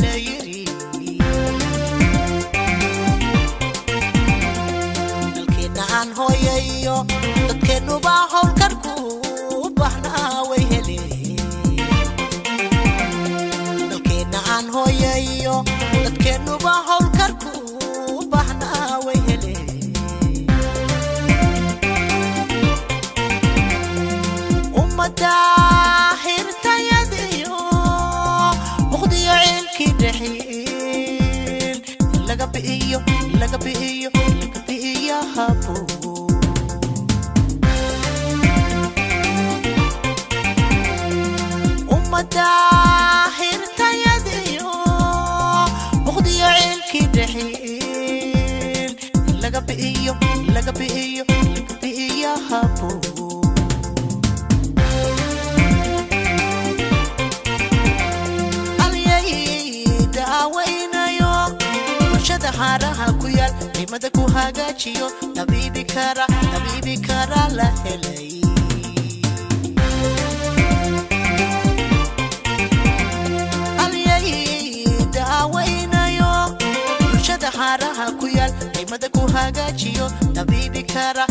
la yiri dalkeena aan hooyayo dadkeenu baa howlkar ku baxnaa way heleen dalkeena aan hooyayo dadkeenu baa howlkar ku baxnaa way heleen ummada laga biyo habo ummada hirtayadiyo muqdiyo ceelki dhaxil laga biyo habo haraha ku yal limada ku hagaajiyo tabiibi kara la helay aliyay daawaynayo bulshada haraha ku yal limada ku hagaajiyo tabiibi kara